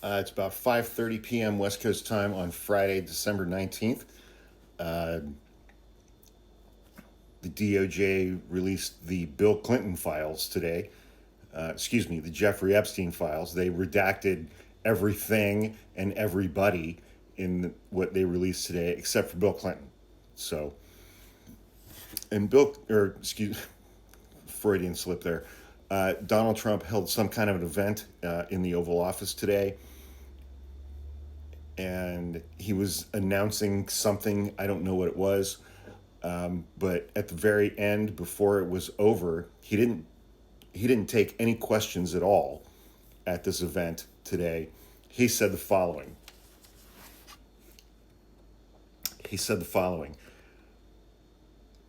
It's about 5:30 p.m. West Coast time on Friday, December 19th. Uh, the DOJ released the Bill Clinton files today. The Jeffrey Epstein files. They redacted everything and everybody in what they released today, except for Bill Clinton. So, and Freudian slip there. Donald Trump held some kind of an event in the Oval Office today, and he was announcing something. I don't know what it was, but at the very end, before it was over, he didn't take any questions at all at this event today. He said the following. He said the following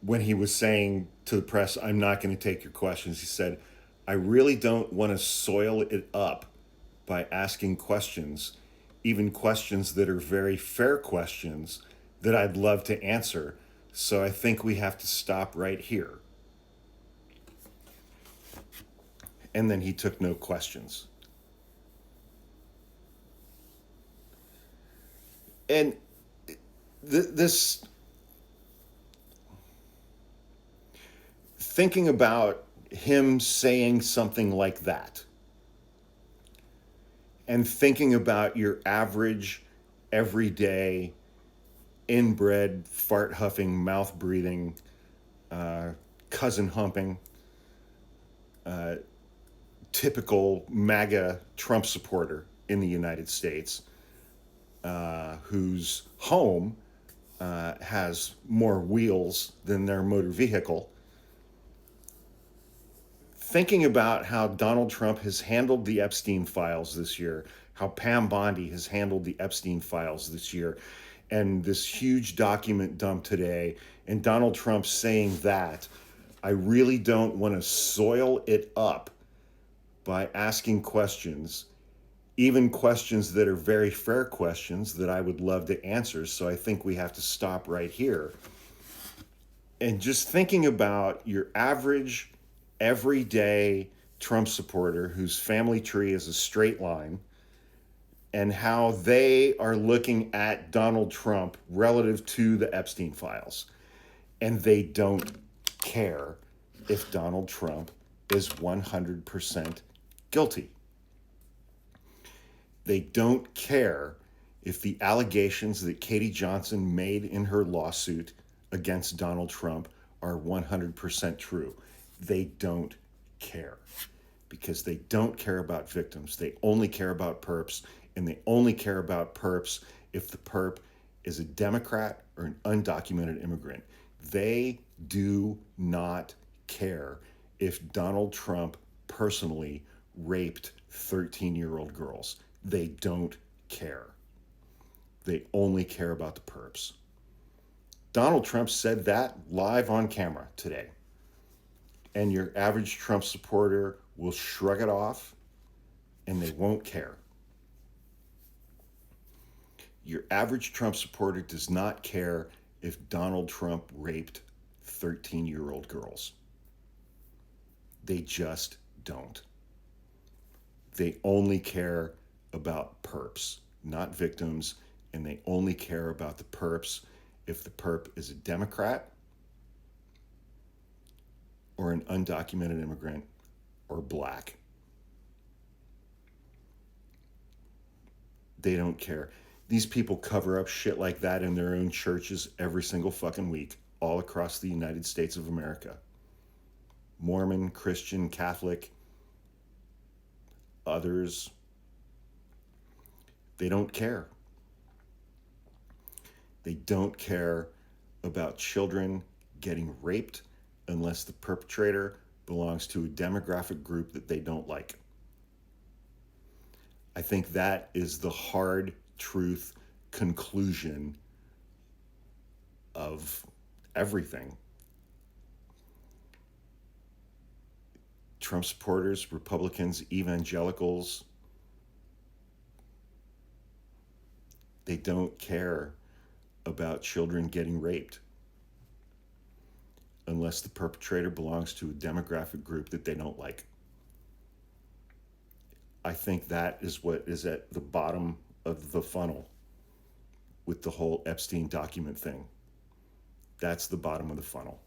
when he was saying to the press, "I'm not going to take your questions." He said, "I really don't want to soil it up by asking questions, even questions that are very fair questions that I'd love to answer. So I think we have to stop right here." And then he took no questions. And this, thinking about him saying something like that, and thinking about your average, everyday, inbred, fart huffing, mouth breathing, cousin humping, typical MAGA Trump supporter in the United States, whose home has more wheels than their motor vehicle, thinking about how Donald Trump has handled the Epstein files this year, how Pam Bondi has handled the Epstein files this year, and this huge document dump today, and Donald Trump saying that, I really don't want to soil it up by asking questions, even questions that are very fair questions that I would love to answer. So I think we have to stop right here. And just thinking about your average, everyday Trump supporter whose family tree is a straight line, and how they are looking at Donald Trump relative to the Epstein files. And they don't care if Donald Trump is 100% guilty. They don't care if the allegations that Katie Johnson made in her lawsuit against Donald Trump are 100% true. They don't care, because they don't care about victims. They only care about perps, and they only care about perps if the perp is a Democrat or an undocumented immigrant. They do not care if Donald Trump personally raped 13-year-old girls. They don't care. They only care about the perps. Donald Trump said that live on camera today. And your average Trump supporter will shrug it off, and they won't care. Your average Trump supporter does not care if Donald Trump raped 13-year-old girls. They just don't. They only care about perps, not victims, and they only care about the perps if the perp is a Democrat or an undocumented immigrant or black. They don't care. These people cover up shit like that in their own churches every single fucking week, all across the United States of America. Mormon, Christian, Catholic, others. They don't care. They don't care about children getting raped unless the perpetrator belongs to a demographic group that they don't like. I think that is the hard truth conclusion of everything. Trump supporters, Republicans, evangelicals, they don't care about children getting raped unless the perpetrator belongs to a demographic group that they don't like. I think that is what is at the bottom of the funnel with the whole Epstein document thing. That's the bottom of the funnel.